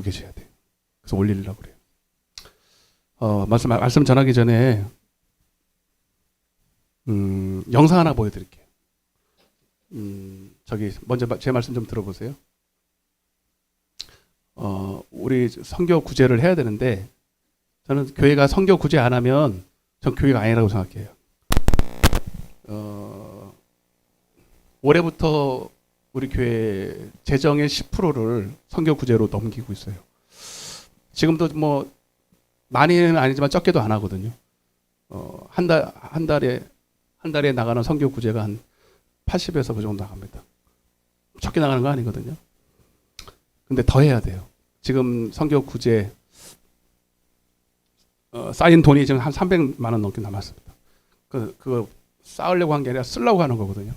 계셔야 돼요. 그래서 올리려고 그래요. 말씀 전하기 전에 영상 하나 보여드릴게요. 저기 먼저 제 말씀 좀 들어보세요. 우리 선교 구제를 해야 되는데 저는 교회가 선교 구제 안 하면 전 교회가 아니라고 생각해요. 올해부터 우리 교회 재정의 10%를 선교 구제로 넘기고 있어요. 지금도 뭐 많이는 아니지만 적게도 안 하거든요. 한 달에 나가는 선교 구제가 한 80에서 그 정도 나갑니다. 적게 나가는 거 아니거든요. 근데 더 해야 돼요. 지금 선교 구제 쌓인 돈이 지금 한 300만 원 넘게 남았습니다. 그거 쌓으려고 한 게 아니라 쓰려고 하는 거거든요.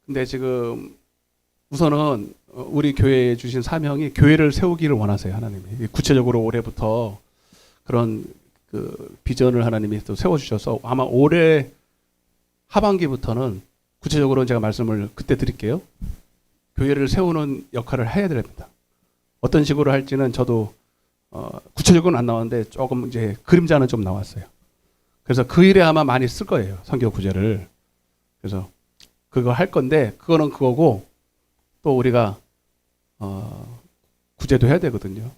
근데 지금 우선은 우리 교회에 주신 사명이 교회를 세우기를 원하세요, 하나님이. 구체적으로 올해부터 그런 그 비전을 하나님이 또 세워주셔서 아마 올해 하반기부터는 구체적으로 제가 말씀을 그때 드릴게요. 교회를 세우는 역할을 해야 됩니다. 어떤 식으로 할지는 저도 구체적으로는 안 나왔는데 조금 이제 그림자는 좀 나왔어요. 그래서 그 일에 아마 많이 쓸 거예요, 선교 구제를. 그래서 그거 할 건데 그거는 그거고 또 우리가 구제도 해야 되거든요.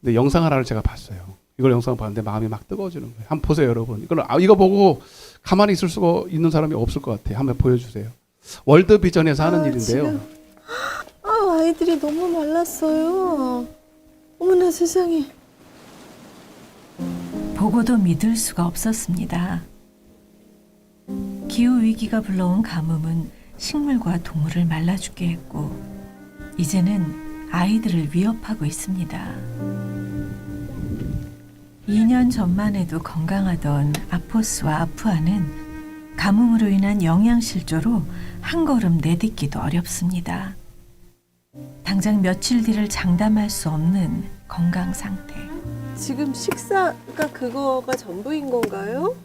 근데 영상 하나를 제가 봤어요. 이걸 영상을 봤는데 마음이 막 뜨거워지는 거예요. 한번 보세요, 여러분. 이거 보고 가만히 있을 수가 있는 사람이 없을 것 같아요. 한번 보여주세요. 월드 비전에서 하는 일인데요. 아이들이 너무 말랐어요. 어머나 세상에. 보고도 믿을 수가 없었습니다. 기후위기가 불러온 가뭄은 식물과 동물을 말라 죽게 했고 이제는 아이들을 위협하고 있습니다. 2년 전만 해도 건강하던 아포스와 아프아는 가뭄으로 인한 영양실조로 한 걸음 내딛기도 어렵습니다. 당장 며칠 뒤를 장담할 수 없는 건강 상태. 지금 식사가 그거가 전부인 건가요?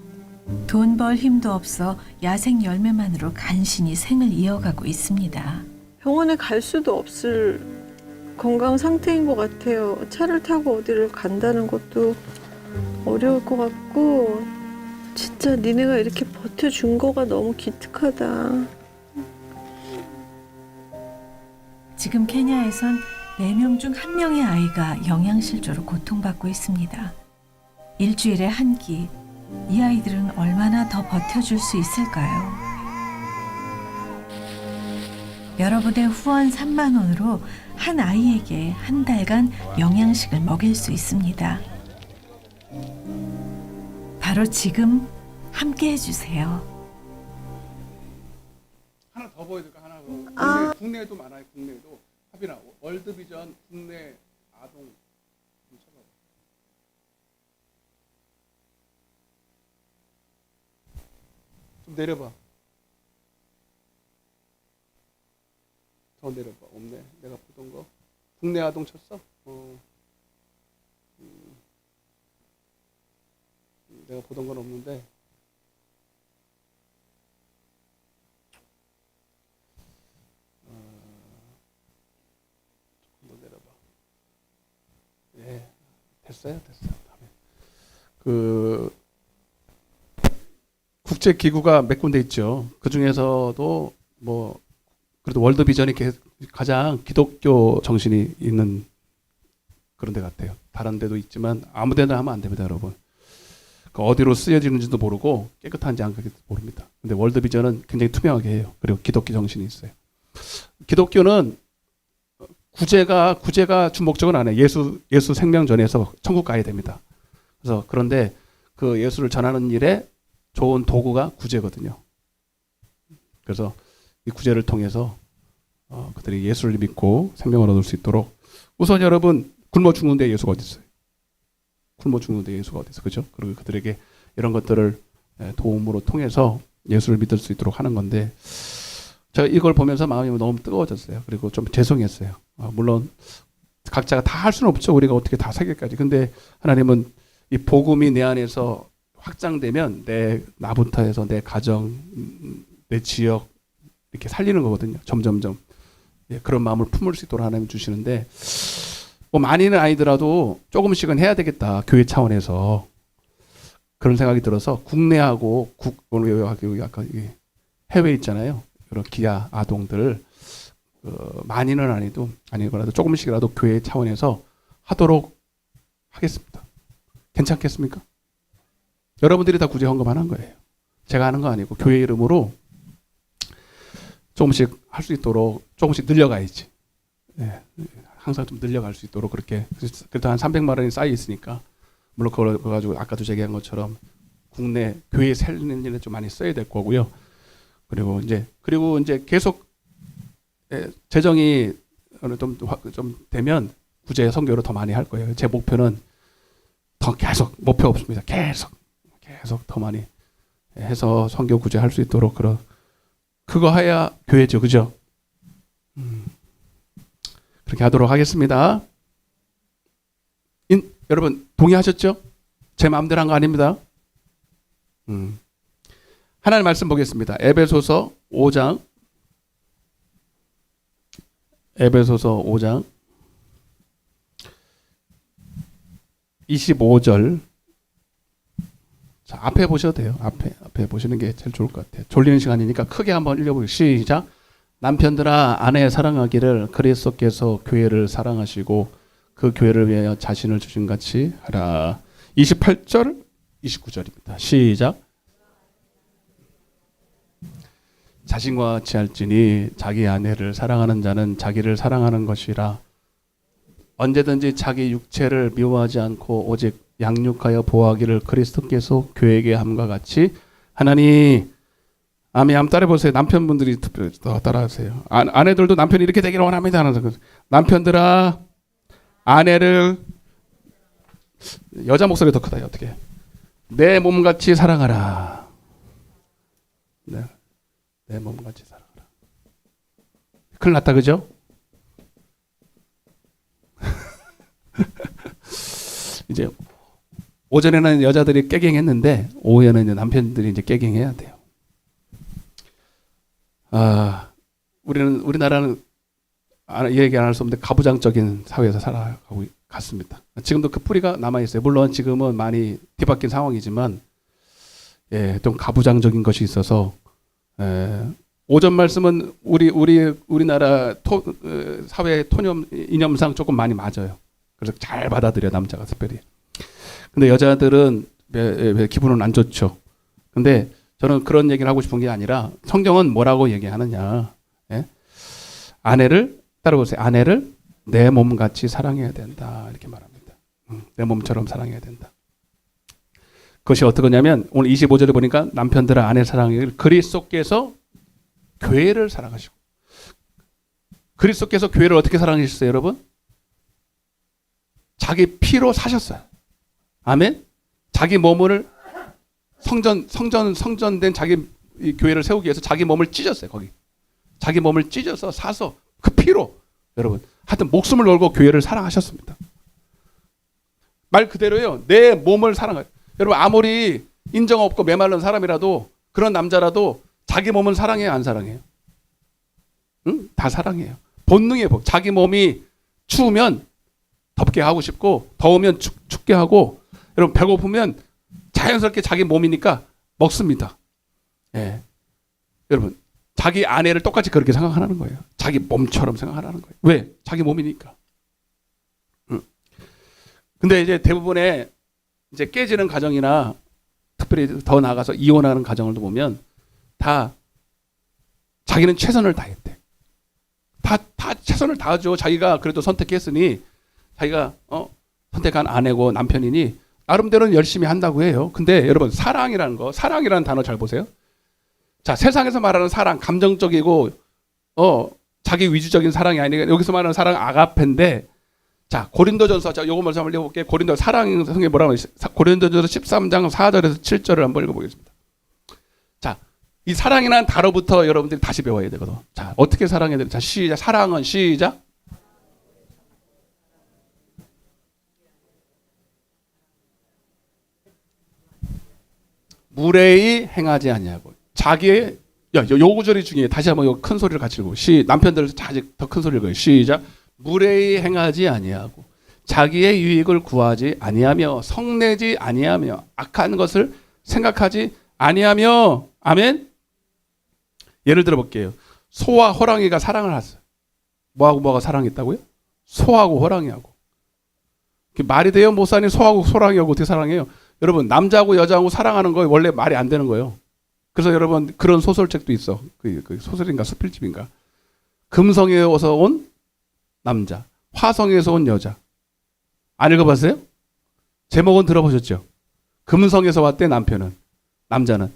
돈 벌 힘도 없어 야생 열매만으로 간신히 생을 이어가고 있습니다. 병원에 갈 수도 없을 건강 상태인 것 같아요. 차를 타고 어디를 간다는 것도 어려울 것 같고 진짜 니네가 이렇게 버텨준 거가 너무 기특하다. 지금 케냐에선 4명 중 1명의 아이가 영양실조로 고통받고 있습니다. 일주일에 한 끼, 이 아이들은 얼마나 더 버텨줄 수 있을까요? 여러분의 후원 3만 원으로 한 아이에게 한 달간 영양식을 먹일 수 있습니다. 바로 지금 함께 해주세요. 하나 더 보여줄까? 하나. 국내에도 많아요. 국내에도. 하빈아, 월드비전 국내 아동 좀 쳐봐. 좀 내려봐. 더 내려봐. 없네. 내가 보던 거. 국내 아동 쳤어? 내가 보던 건 없는데. 예, 됐어요. 그 국제 기구가 몇 군데 있죠. 그 중에서도 뭐 그래도 월드 비전이 가장 기독교 정신이 있는 그런 데 같아요. 다른 데도 있지만 아무 데나 하면 안 됩니다, 여러분. 그 어디로 쓰여지는지도 모르고 깨끗한지 안 깨끗한지 모릅니다. 근데 월드 비전은 굉장히 투명하게 해요. 그리고 기독교 정신이 있어요. 기독교는 구제가 주목적은 안 해요. 예수 생명 전에서 천국 가야 됩니다. 그래서 그런데 그 예수를 전하는 일에 좋은 도구가 구제거든요. 그래서 이 구제를 통해서 그들이 예수를 믿고 생명을 얻을 수 있도록 우선 여러분 굶어 죽는데 예수가 어디 있어요? 굶어 죽는데 예수가 어디 있어? 그죠? 그리고 그들에게 이런 것들을 도움으로 통해서 예수를 믿을 수 있도록 하는 건데 제가 이걸 보면서 마음이 너무 뜨거워졌어요. 그리고 좀 죄송했어요. 물론 각자가 다 할 수는 없죠. 우리가 어떻게 다 살기까지. 근데 하나님은 이 복음이 내 안에서 확장되면 나부터 해서 내 가정, 내 지역 이렇게 살리는 거거든요. 점점점. 그런 마음을 품을 수 있도록 하나님 주시는데 뭐 많이는 아니더라도 조금씩은 해야 되겠다. 교회 차원에서. 그런 생각이 들어서 국내하고 약간 해외 있잖아요. 그런 기아 아동들 많이는 아니더라도 조금씩이라도 교회 차원에서 하도록 하겠습니다. 괜찮겠습니까? 여러분들이 다 구제 헌금하는 거예요. 제가 하는 거 아니고 교회 이름으로 조금씩 할 수 있도록 조금씩 늘려가야지. 네, 항상 좀 늘려갈 수 있도록 그렇게. 그래도 한 300만 원이 쌓여 있으니까 물론 그걸 가지고 아까도 제기한 것처럼 국내 교회 살리는 일에 좀 많이 써야 될 거고요. 그리고 이제 계속 재정이 어느 좀 되면 구제 선교를 더 많이 할 거예요. 제 목표는 더 계속 목표 없습니다. 계속 더 많이 해서 선교 구제할 수 있도록 그거 해야 교회죠, 그죠? 그렇게 하도록 하겠습니다. 여러분 동의하셨죠? 제 마음대로 한 거 아닙니다. 하나님 말씀 보겠습니다. 에베소서 5장 25절. 자, 앞에 보셔도 돼요. 앞에 보시는 게 제일 좋을 것 같아요. 졸리는 시간이니까 크게 한번 읽어보겠습니다. 시작. 남편들아 아내 사랑하기를 그리스도께서 교회를 사랑하시고 그 교회를 위하여 자신을 주신 같이 하라. 28절 29절입니다. 시작. 자신과 같이 할지니 자기 아내를 사랑하는 자는 자기를 사랑하는 것이라. 언제든지 자기 육체를 미워하지 않고 오직 양육하여 보호하기를 그리스도께서 교회에게 함과 같이 하나니. 아멘. 한번 따라해보세요. 남편분들이 따라하세요. 아내들도 남편이 이렇게 되기를 원합니다. 남편들아 아내를, 여자 목소리 더 크다. 어떻게? 내 몸같이 사랑하라. 네. 내 몸같이 사랑하라. 큰일 났다, 그죠? 이제 오전에는 여자들이 깨갱했는데 오후에는 이제 남편들이 이제 깨갱해야 돼요. 우리나라는 얘기 안 할 수 없는데 가부장적인 사회에서 살아가고 갔습니다. 지금도 그 뿌리가 남아 있어요. 물론 지금은 많이 뒤바뀐 상황이지만, 좀 가부장적인 것이 있어서, 오전 말씀은 우리나라 사회 이념상 조금 많이 맞아요. 그래서 잘 받아들여, 남자가 특별히. 근데 여자들은 기분은 안 좋죠. 근데 저는 그런 얘기를 하고 싶은 게 아니라 성경은 뭐라고 얘기하느냐. 아내를, 따라보세요. 아내를 내 몸같이 사랑해야 된다. 이렇게 말합니다. 내 몸처럼 사랑해야 된다. 그것이 어떠냐면 오늘 25절에 보니까 남편들아 아내 사랑하기를 그리스도께서 교회를 사랑하시고. 그리스도께서 교회를 어떻게 사랑하셨어요, 여러분? 자기 피로 사셨어요. 아멘? 자기 몸을 성전된 자기 이 교회를 세우기 위해서 자기 몸을 찢었어요, 거기. 자기 몸을 찢어서 사서 그 피로, 여러분, 하여튼 목숨을 걸고 교회를 사랑하셨습니다. 말 그대로요, 내 몸을 사랑해요. 여러분, 아무리 인정 없고 메마른 사람이라도, 그런 남자라도 자기 몸은 사랑해요, 안 사랑해요? 응? 다 사랑해요. 본능이에요. 자기 몸이 추우면 덥게 하고 싶고, 더우면 춥게 하고, 여러분, 배고프면 자연스럽게 자기 몸이니까 먹습니다. 여러분, 자기 아내를 똑같이 그렇게 생각하는 거예요. 자기 몸처럼 생각하는 거예요. 왜? 자기 몸이니까. 근데 이제 대부분의 이제 깨지는 가정이나 특별히 더 나아가서 이혼하는 가정을 보면 다 자기는 최선을 다했대. 다 최선을 다하죠. 자기가 그래도 선택했으니, 자기가 선택한 아내고 남편이니 나름대로는 열심히 한다고 해요. 근데 여러분, 사랑이라는 단어 잘 보세요. 자, 세상에서 말하는 사랑, 감정적이고 자기 위주적인 사랑이 아니라 여기서 말하는 사랑 아가페인데, 자, 고린도전서, 자, 요거 먼저 한번 읽어볼게요. 사랑 성경에 뭐라고 하죠? 고린도전서 13장 4절에서 7절을 한번 읽어보겠습니다. 자, 이 사랑이라는 단어부터 여러분들이 다시 배워야 되거든. 자, 어떻게 사랑해야 되나? 자, 시작. 사랑은 시작. 무례히 행하지 아니하고. 자기의, 요 구절이 중요해. 다시 한번 요 큰 소리를 같이 읽고. 남편들 아직 더 큰 소리를 읽어요. 시작. 무례히 행하지 아니하고. 자기의 유익을 구하지 아니하며 성내지 아니하며 악한 것을 생각하지 아니하며. 아멘. 예를 들어 볼게요. 소와 호랑이가 사랑을 하세요. 뭐하고 뭐가 사랑했다고요? 소하고 호랑이하고. 말이 돼요? 목사님, 소하고 호랑이하고 어떻게 사랑해요? 여러분, 남자하고 여자하고 사랑하는 거 원래 말이 안 되는 거예요. 그래서 여러분, 그런 소설책도 있어. 그 소설인가 수필집인가. 금성에서 온 남자, 화성에서 온 여자. 안 읽어봤어요? 제목은 들어보셨죠? 금성에서 왔대, 남편은. 남자는.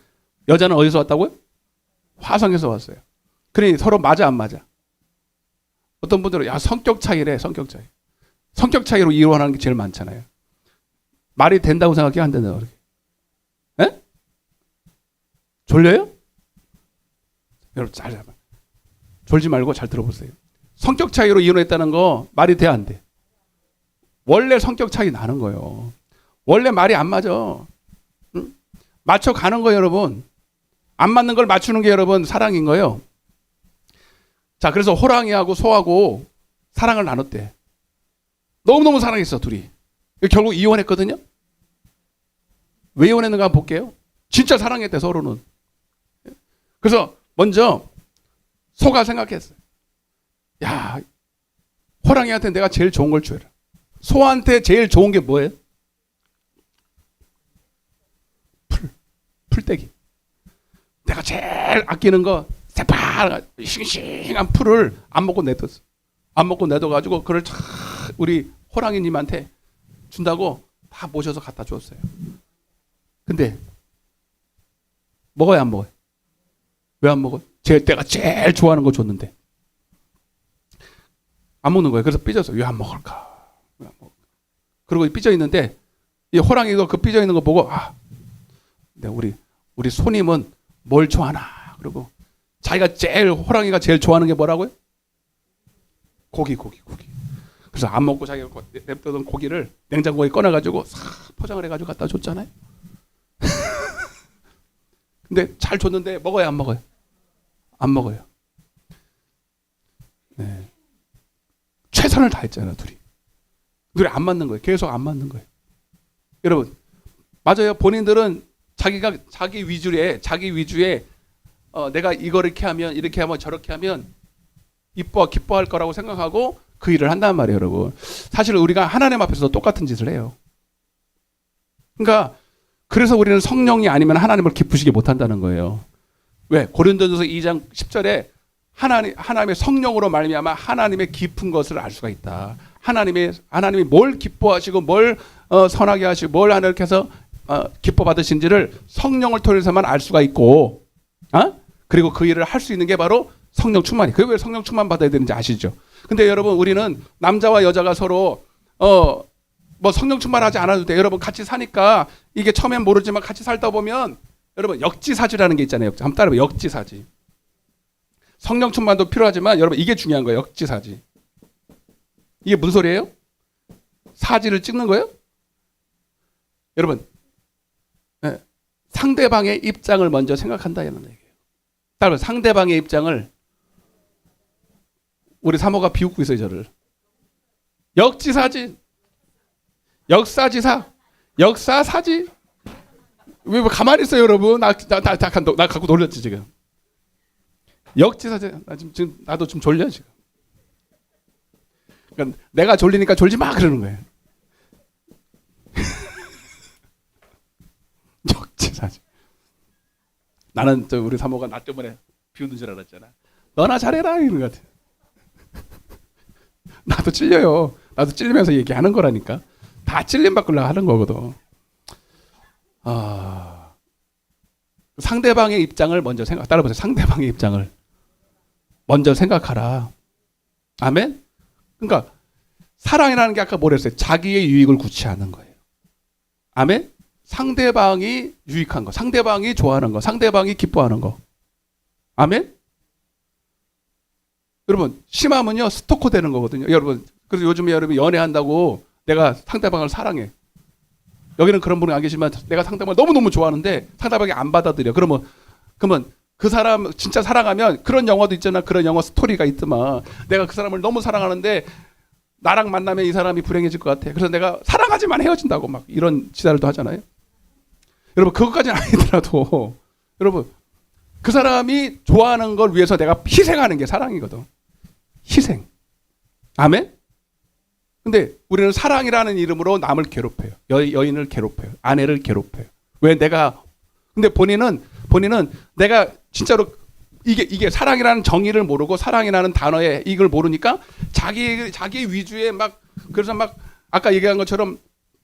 여자는 어디서 왔다고요? 화성에서 왔어요. 그러니 서로 맞아, 안 맞아? 어떤 분들은 야, 성격 차이래. 성격 차이. 성격 차이로 이혼하는 게 제일 많잖아요. 말이 된다고 생각해요? 안 된다고 그렇게? 에? 졸려요? 여러분 잘 잡아. 졸지 말고 잘 들어보세요. 성격 차이로 이혼했다는 거 말이 돼, 안 돼? 원래 성격 차이 나는 거예요. 원래 말이 안 맞아. 응? 맞춰가는 거예요, 여러분. 안 맞는 걸 맞추는 게 여러분 사랑인 거예요. 자, 그래서 호랑이하고 소하고 사랑을 나눴대. 너무너무 사랑했어, 둘이. 결국 이혼했거든요. 왜 이혼했는가 한번 볼게요. 진짜 사랑했대, 서로는. 그래서 먼저 소가 생각했어요. 야, 호랑이한테 내가 제일 좋은 걸 줘라. 소한테 제일 좋은 게 뭐예요? 풀떼기. 내가 제일 아끼는 거 새파란 싱싱한 풀을 안 먹고 내뒀어. 안 먹고 내둬가지고 그걸 다 우리 호랑이님한테 준다고 다 모셔서 갖다 줬어요. 근데 먹어야 안 먹어요? 왜 안 먹어요? 내가 제일 좋아하는 거 줬는데 안 먹는 거예요. 그래서 삐졌어요. 왜 안 먹을까? 왜 안 먹을까? 그리고 삐져 있는데 이 호랑이가 그 삐져 있는 거 보고 우리 손님은 뭘 좋아하나? 그리고 자기가 호랑이가 제일 좋아하는 게 뭐라고요? 고기. 그래서 안 먹고 자기가 냅두던 고기를 냉장고에 꺼내가지고 싹 포장을 해가지고 갖다 줬잖아요. 근데 잘 줬는데 먹어요, 안 먹어요? 안 먹어요. 네. 최선을 다했잖아요, 둘이 안 맞는 거예요. 계속 안 맞는 거예요. 여러분, 맞아요. 본인들은 자기 위주에 내가 이렇게 하면 저렇게 하면 기뻐할 거라고 생각하고 그 일을 한단 말이에요, 여러분. 사실 우리가 하나님 앞에서 똑같은 짓을 해요. 그러니까 그래서 우리는 성령이 아니면 하나님을 기쁘시게 못한다는 거예요. 왜? 고린도전서 2장 10절에 하나님의 성령으로 말미암아 하나님의 깊은 것을 알 수가 있다. 하나님이 뭘 기뻐하시고 뭘 선하게 하시고 뭘 하나님께 해서 기뻐 받으신지를 성령을 통해서만 알 수가 있고, 그리고 그 일을 할 수 있는 게 바로 성령 충만이. 그게 왜 성령 충만 받아야 되는지 아시죠? 근데 여러분, 우리는 남자와 여자가 서로 뭐 성령 충만하지 않아도 돼. 여러분 같이 사니까 이게 처음엔 모르지만 같이 살다 보면 여러분 역지사지라는 게 있잖아요. 한번 따라해봐요. 역지사지. 성령 충만도 필요하지만 여러분 이게 중요한 거예요. 역지사지. 이게 무슨 소리예요? 사지를 찍는 거예요? 여러분, 네. 상대방의 입장을 먼저 생각한다 이런 얘기예요. 따라서 상대방의 입장을 우리 사모가 비웃고 있어요, 저를. 역지사지. 역사사지. 왜 가만히 있어요, 여러분? 나 갖고 놀렸지 지금. 역지사지. 나도 좀 졸려 지금. 그러니까 내가 졸리니까 졸지 마 그러는 거예요. 역지사지. 나는 우리 사모가 나 때문에 비웃는 줄 알았잖아. 너나 잘해라 이런 것 같아. 나도 찔려요. 나도 찔리면서 얘기하는 거라니까. 다 찔림 받으려고 하는 거거든. 상대방의 입장을 먼저 따라보세요. 상대방의 입장을 먼저 생각하라. 아멘? 그러니까 사랑이라는 게 아까 뭐랬어요? 자기의 유익을 구취하는 거예요. 아멘? 상대방이 유익한 거, 상대방이 좋아하는 거, 상대방이 기뻐하는 거. 아멘? 여러분, 심하면요 스토커 되는 거거든요. 여러분, 그래서 요즘에 여러분 연애한다고 내가 상대방을 사랑해. 여기는 그런 분이 안 계시지만 내가 상대방을 너무너무 좋아하는데 상대방이 안 받아들여. 그러면 그 사람 진짜 사랑하면 그런 영화도 있잖아. 그런 영화 스토리가 있더만. 내가 그 사람을 너무 사랑하는데 나랑 만나면 이 사람이 불행해질 것 같아. 그래서 내가 사랑하지만 헤어진다고 막 이런 지랄도 하잖아요. 여러분 그것까지는 아니더라도 여러분 그 사람이 좋아하는 걸 위해서 내가 희생하는 게 사랑이거든. 희생. 아멘? 근데 우리는 사랑이라는 이름으로 남을 괴롭혀요. 여인을 괴롭혀요. 아내를 괴롭혀요. 왜 내가 근데 본인은 내가 진짜로 이게 사랑이라는 정의를 모르고 사랑이라는 단어의 이걸 모르니까 자기 위주에 막 그래서 막 아까 얘기한 것처럼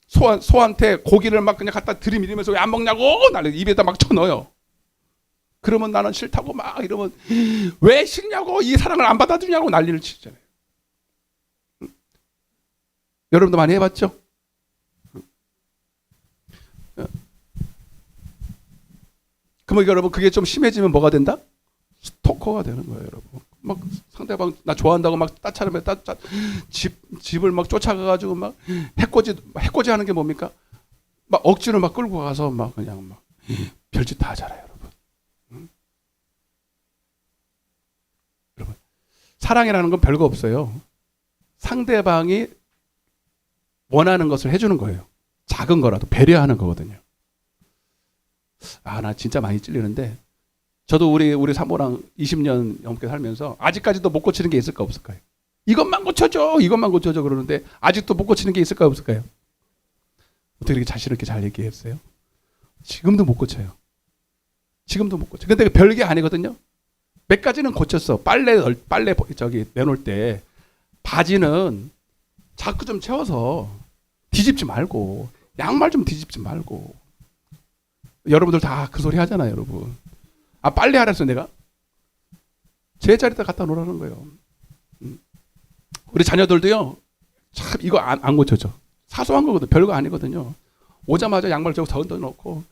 소한테 고기를 막 그냥 갖다 들이밀면서 왜 안 먹냐고 나를 입에다 막 쳐넣어요. 그러면 나는 싫다고 막 이러면 왜 싫냐고 이 사랑을 안 받아주냐고 난리를 치잖아요. 여러분도 많이 해봤죠? 그러면 여러분 그게 좀 심해지면 뭐가 된다? 스토커가 되는 거예요, 여러분. 막 상대방 나 좋아한다고 막 따차르면 집을 막 쫓아가가지고 막 해코지 하는 게 뭡니까? 막 억지로 막 끌고 가서 막 그냥 막 별짓 다 하잖아요, 여러분. 여러분 사랑이라는 건 별거 없어요. 상대방이 원하는 것을 해주는 거예요. 작은 거라도 배려하는 거거든요. 아, 나 진짜 많이 찔리는데 저도 우리 사모랑 20년 넘게 살면서 아직까지도 못 고치는 게 있을까 없을까요? 이것만 고쳐줘 그러는데 아직도 못 고치는 게 있을까 없을까요? 어떻게 이렇게 자신 있게 잘 얘기했어요? 지금도 못 고쳐요. 지금도 못 고쳐. 근데 별게 아니거든요. 몇 가지는 고쳤어. 빨래 저기 내놓을 때 바지는 자꾸 좀 채워서 뒤집지 말고 양말 좀 뒤집지 말고. 여러분들 다 그 소리 하잖아요, 여러분. 아, 빨리 하랬어 내가. 제 자리에다 갖다 놓으라는 거예요. 우리 자녀들도요. 참 이거 안 고쳐져. 사소한 거거든. 별거 아니거든요. 오자마자 양말 저거 던져 놓고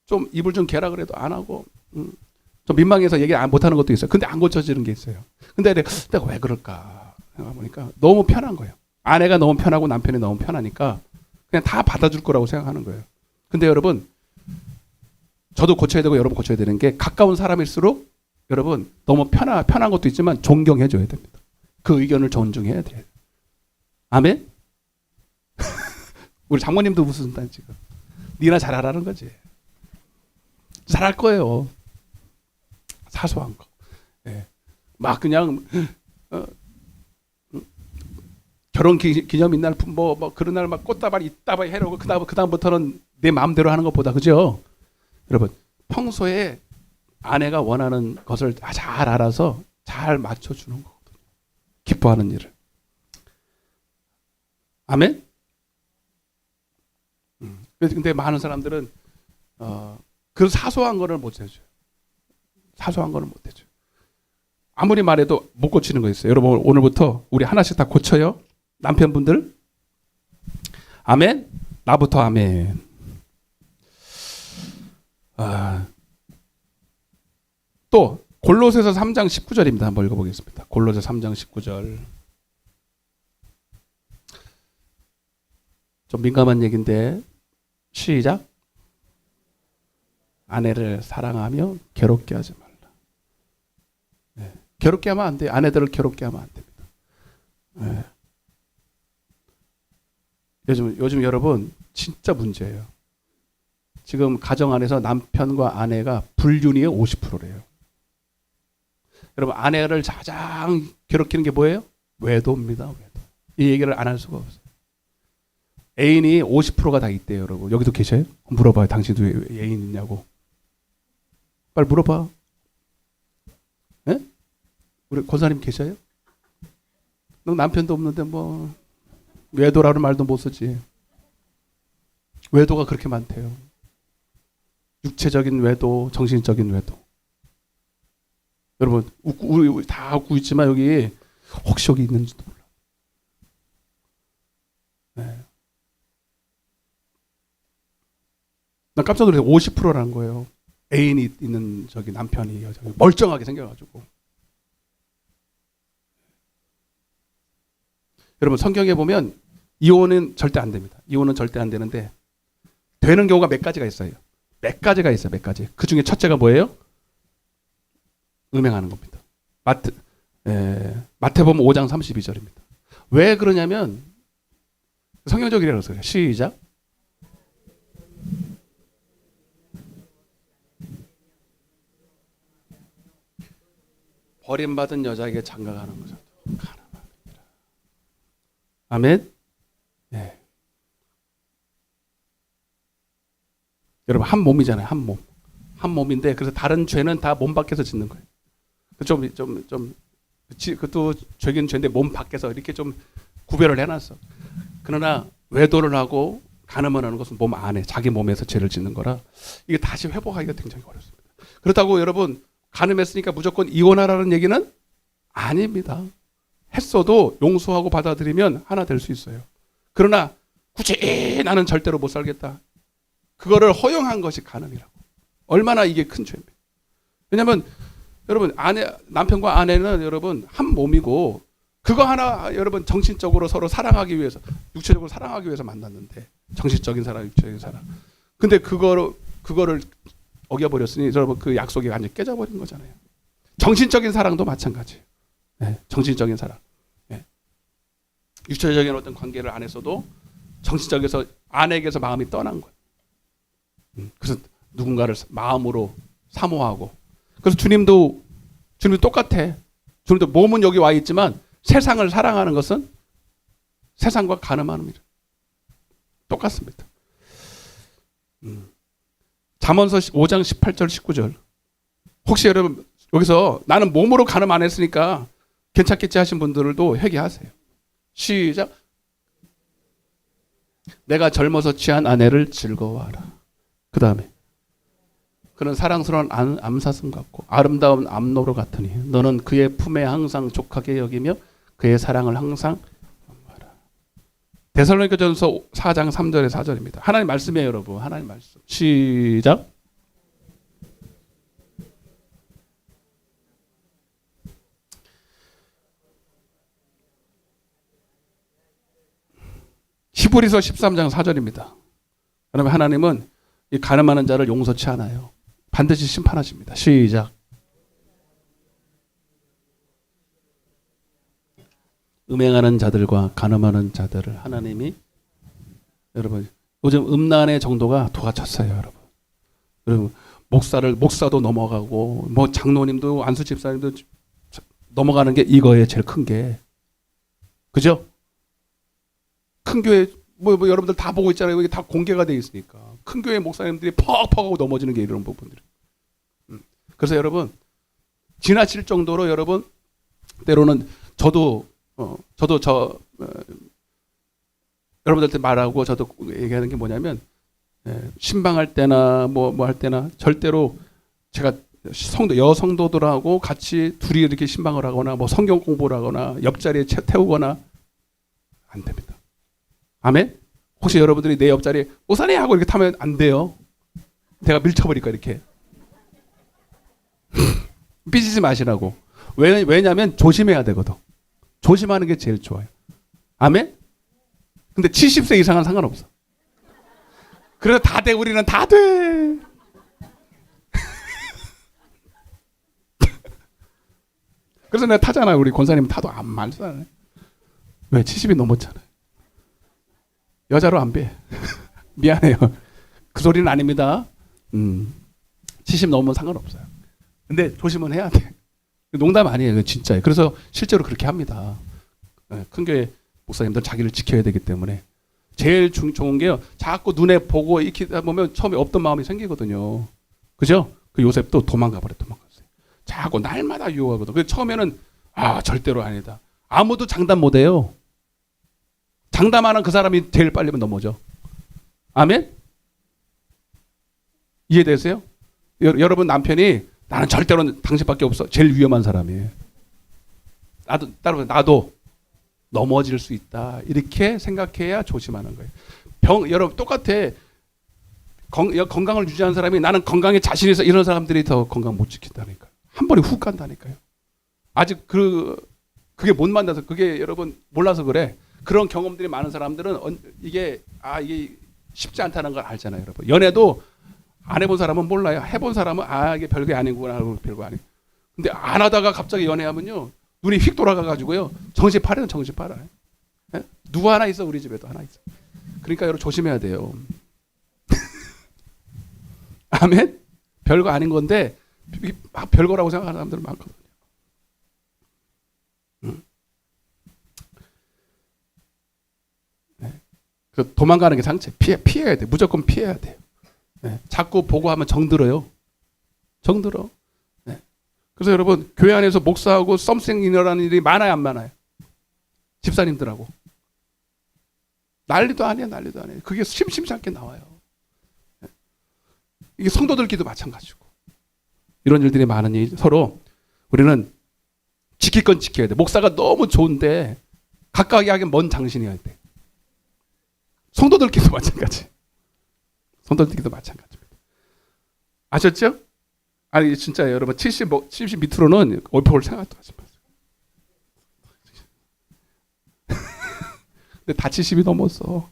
좀 입을 좀 개라 그래도 안 하고 좀 민망해서 얘기 못 하는 것도 있어요. 근데 안 고쳐지는 게 있어요. 근데 내가 왜 그럴까 생각해 보니까 너무 편한 거예요. 아내가 너무 편하고 남편이 너무 편하니까 그냥 다 받아줄 거라고 생각하는 거예요. 근데 여러분 저도 고쳐야 되고 여러분 고쳐야 되는 게 가까운 사람일수록 여러분 너무 편한 것도 있지만 존경해 줘야 됩니다. 그 의견을 존중해야 돼요. 아멘? 우리 장모님도 웃으신다 지금. 니나 잘하라는 거지. 잘할 거예요. 사소한 거. 예. 막 그냥 결혼 기념일 날 뭐 그런 날 막 꽃다발 이따발 해놓고 그다음부터는 내 마음대로 하는 것보다 그죠? 여러분 평소에 아내가 원하는 것을 잘 알아서 잘 맞춰주는 거거든요. 기뻐하는 일을. 아멘? 근데 많은 사람들은 그 사소한 거를 못 해줘요. 사소한 거를 못 해줘요. 아무리 말해도 못 고치는 거 있어요. 여러분 오늘부터 우리 하나씩 다 고쳐요. 남편분들. 아멘? 나부터 아멘. 또 골로새서 3장 19절입니다. 한번 읽어보겠습니다. 골로새 3장 19절. 좀 민감한 얘기인데 시작. 아내를 사랑하며 괴롭게 하지 말라. 네. 괴롭게 하면 안 돼요. 아내들을 괴롭게 하면 안 됩니다. 네. 요즘 여러분 진짜 문제예요. 지금 가정 안에서 남편과 아내가 불륜이 50%래요. 여러분 아내를 가장 괴롭히는 게 뭐예요? 외도입니다. 외도. 이 얘기를 안 할 수가 없어요. 애인이 50%가 다 있대요. 여러분 여기도 계셔요? 물어봐요. 당신도 애인 있냐고. 빨리 물어봐. 네? 우리 권사님 계셔요? 너 남편도 없는데 뭐 외도라는 말도 못 쓰지. 외도가 그렇게 많대요. 육체적인 외도, 정신적인 외도. 여러분 우리 다 웃고 있지만 여기 혹시 여기 있는지도 몰라. 네. 나 깜짝 놀랐어요. 50%라는 거예요. 애인이 있는 저기 남편이 여자가 멀쩡하게 생겨가지고. 여러분 성경에 보면 이혼은 절대 안 됩니다. 이혼은 절대 안 되는데 되는 경우가 몇 가지가 있어요. 몇 가지가 있어요. 몇 가지. 그 중에 첫째가 뭐예요? 음행하는 겁니다. 마태복음 5장 32절입니다. 왜 그러냐면 성경적이라고 그래요. 시작. 버림받은 여자에게 장가가는 거죠. 가늠합니다. 아멘. 네. 여러분 한 몸이잖아요. 한 몸. 한 몸인데 그래서 다른 죄는 다 몸 밖에서 짓는 거예요. 그것도 죄긴 죄인데 몸 밖에서 이렇게 좀 구별을 해놨어. 그러나 외도를 하고 간음을 하는 것은 몸 안에 자기 몸에서 죄를 짓는 거라 이게 다시 회복하기가 굉장히 어렵습니다. 그렇다고 여러분 간음했으니까 무조건 이혼하라는 얘기는 아닙니다. 했어도 용서하고 받아들이면 하나 될 수 있어요. 그러나 굳이 나는 절대로 못 살겠다. 그거를 허용한 것이 간음이라고. 얼마나 이게 큰 죄입니다. 왜냐하면 여러분 남편과 아내는 여러분 한 몸이고 그거 하나 여러분 정신적으로 서로 사랑하기 위해서 육체적으로 사랑하기 위해서 만났는데 정신적인 사랑, 육체적인 사랑. 근데 그거를 어겨버렸으니 여러분 그 약속이 완전히 깨져버린 거잖아요. 정신적인 사랑도 마찬가지. 네, 정신적인 사랑. 네. 육체적인 어떤 관계를 안 했어도 정신적에서 아내에게서 마음이 떠난 거예요. 그래서 누군가를 마음으로 사모하고. 그래서 주님도 똑같아. 주님도 몸은 여기 와 있지만 세상을 사랑하는 것은 세상과 간음하는 일. 똑같습니다. 잠언서 5장 18절 19절. 혹시 여러분 여기서 나는 몸으로 간음 안 했으니까 괜찮겠지 하신 분들도 회개하세요. 시작. 내가 젊어서 취한 아내를 즐거워하라. 그 다음에 그는 사랑스러운 암사슴 같고 아름다운 암노루 같으니 너는 그의 품에 항상 족하게 여기며 그의 사랑을 항상 염하라. 데살로니가전서 4장 3절에 4절입니다. 하나님 말씀이에요, 여러분. 하나님 말씀. 시작. 히브리서 13장 4절입니다. 그러면 하나님은 이 간음하는 자를 용서치 않아요. 반드시 심판하십니다. 시작. 음행하는 자들과 간음하는 자들을 하나님이 여러분 요즘 음란의 정도가 도가쳤어요, 여러분. 목사도 넘어가고 뭐 장로님도 안수 집사님도 넘어가는 게 이거예요. 제일 큰 게. 그죠? 큰 교회 뭐 여러분들 다 보고 있잖아요. 이게 다 공개가 돼 있으니까. 큰 교회 목사님들이 퍽퍽하고 넘어지는 게 이런 부분들. 그래서 여러분 지나칠 정도로 여러분 때로는 저도 여러분들한테 말하고 저도 얘기하는 게 뭐냐면 신방할 때나 뭐 할 때나 절대로 제가 여성도들하고 같이 둘이 이렇게 신방을 하거나 뭐 성경 공부를 하거나 옆자리에 태우거나 안 됩니다. 아멘? 혹시 여러분들이 내 옆자리에 오사네 하고 이렇게 타면 안 돼요. 내가 밀쳐버릴 거야 이렇게. 삐지지 마시라고. 왜냐면 조심해야 되거든. 조심하는 게 제일 좋아요. 아멘? 근데 70세 이상은 상관없어. 그래서 다 돼. 우리는 다 돼. 그래서 내가 타잖아. 우리 권사님 타도 안 말잖아요. 왜? 70이 넘었잖아요. 여자로 안 배. 미안해요. 그 소리는 아닙니다. 70 넘으면 상관없어요. 근데 조심은 해야 돼. 농담 아니에요. 진짜예요. 그래서 실제로 그렇게 합니다. 큰 교회 목사님들 자기를 지켜야 되기 때문에. 제일 좋은 게요. 자꾸 눈에 보고 익히다 보면 처음에 없던 마음이 생기거든요. 그죠? 그 요셉도 도망갔어요. 자꾸 날마다 유혹하거든. 그래서 처음에는 절대로 아니다. 아무도 장담 못해요. 장담하는 그 사람이 제일 빨리 넘어져. 아멘? 이해되세요? 여러분 남편이 나는 절대로 당신밖에 없어. 제일 위험한 사람이에요. 나도 넘어질 수 있다. 이렇게 생각해야 조심하는 거예요. 여러분 똑같아. 건강을 유지하는 사람이 나는 건강에 자신 있어. 이런 사람들이 더 건강 못 지킨다니까요. 한 번에 훅 간다니까요. 아직 그게 못 만나서 그게 여러분 몰라서 그래. 그런 경험들이 많은 사람들은 이게 쉽지 않다는 걸 알잖아요, 여러분. 연애도 안 해본 사람은 몰라요. 해본 사람은 이게 별게 아니구나 하고 별거 아니고. 근데 안 하다가 갑자기 연애하면요 눈이 휙 돌아가가지고요 정신 팔아요. 누구 하나 있어? 우리 집에도 하나 있어. 그러니까 여러분 조심해야 돼요. 아멘? 별거 아닌 건데 막 별거라고 생각하는 사람들 많거든요. 네. 그 도망가는 게 상체. 피해야 돼. 무조건 피해야 돼요. 네. 자꾸 보고 하면 정들어요. 정들어. 네. 그래서 여러분 교회 안에서 목사하고 썸씽 일어나는 일이 많아요, 안 많아요? 집사님들하고. 난리도 아니야, 난리도 아니에요. 그게 심심치 않게 나와요. 네. 이게 성도들끼리도 마찬가지고. 이런 일들이 많으니 서로 우리는 지킬 건 지켜야 돼. 목사가 너무 좋은데 가까이 하긴 먼 장신이어야 돼. 성도들끼리도 마찬가지. 성도들끼리도 마찬가지입니다. 아셨죠? 아니 진짜 여러분 70 밑으로는 올퍼올 생각도 하지 마세요. 근데 다 70이 넘었어.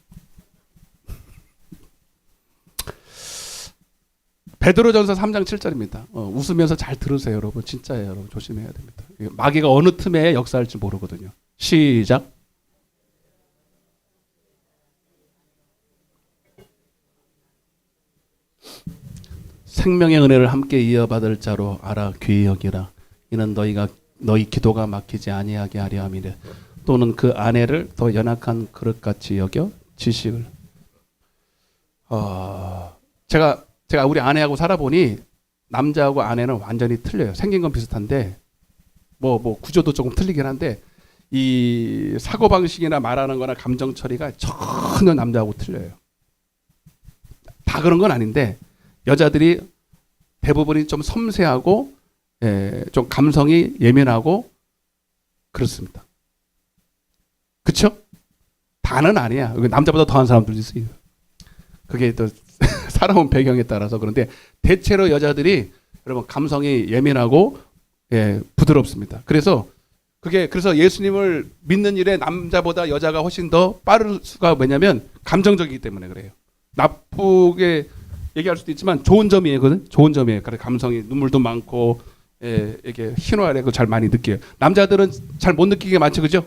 베드로전서 3장 7절입니다. 웃으면서 잘 들으세요, 여러분. 진짜예요, 여러분. 조심해야 됩니다. 마귀가 어느 틈에 역사할지 모르거든요. 시작. 생명의 은혜를 함께 이어받을 자로 알아 귀히 여기라. 이는 너희 기도가 막히지 아니하게 하려 함이래. 또는 그 아내를 더 연약한 그릇같이 여겨 지식을. 제가 우리 아내하고 살아보니 남자하고 아내는 완전히 틀려요. 생긴 건 비슷한데 뭐 구조도 조금 틀리긴 한데 이 사고방식이나 말하는 거나 감정 처리가 전혀 남자하고 틀려요. 다 그런 건 아닌데 여자들이 대부분이 좀 섬세하고 좀 감성이 예민하고 그렇습니다. 그쵸? 다는 아니야. 남자보다 더한 사람들도 있어요. 그게 또 살아온 배경에 따라서 그런데 대체로 여자들이 여러분 감성이 예민하고 부드럽습니다. 그래서 예수님을 믿는 일에 남자보다 여자가 훨씬 더 빠를 수가 뭐냐면 감정적이기 때문에 그래요. 나쁘게 얘기할 수도 있지만 좋은 점이거든. 좋은 점이에요. 그래서 감성이 눈물도 많고 이게 희노애락을 잘 많이 느껴요. 남자들은 잘 못 느끼게 많죠, 그죠?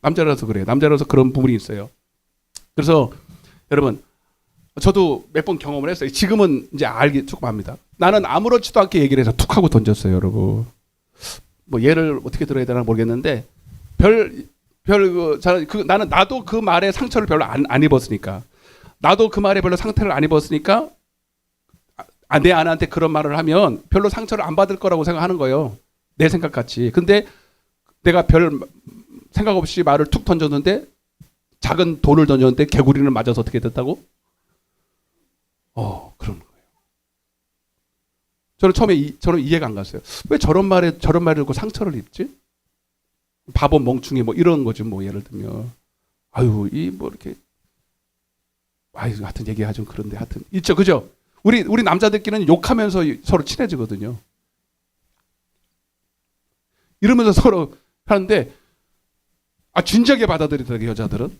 남자라서 그래요. 남자라서 그런 부분이 있어요. 그래서 여러분 저도 몇 번 경험을 했어요. 지금은 이제 알기 조금 합니다. 나는 아무렇지도 않게 얘기를 해서 툭 하고 던졌어요, 여러분. 뭐 예를 어떻게 들어야 되나 모르겠는데 나도 그 말에 상처를 별로 안 입었으니까. 나도 그 말에 별로 상처를 안 입었으니까 내 아내한테 그런 말을 하면 별로 상처를 안 받을 거라고 생각하는 거예요. 내 생각같이. 근데 내가 별 생각 없이 말을 툭 던졌는데 작은 돌을 던졌는데 개구리는 맞아서 어떻게 됐다고? 그런 거예요. 저는 처음에 저는 이해가 안 갔어요. 왜 저런 말을 듣고 상처를 입지? 바보 멍충이 뭐 이런 거지 뭐 예를 들면 이렇게 하여튼 얘기가 좀 그런데 하여튼 있죠, 그죠? 우리 남자들끼리는 욕하면서 서로 친해지거든요. 이러면서 서로 하는데 진지하게 받아들이더라고요, 여자들은.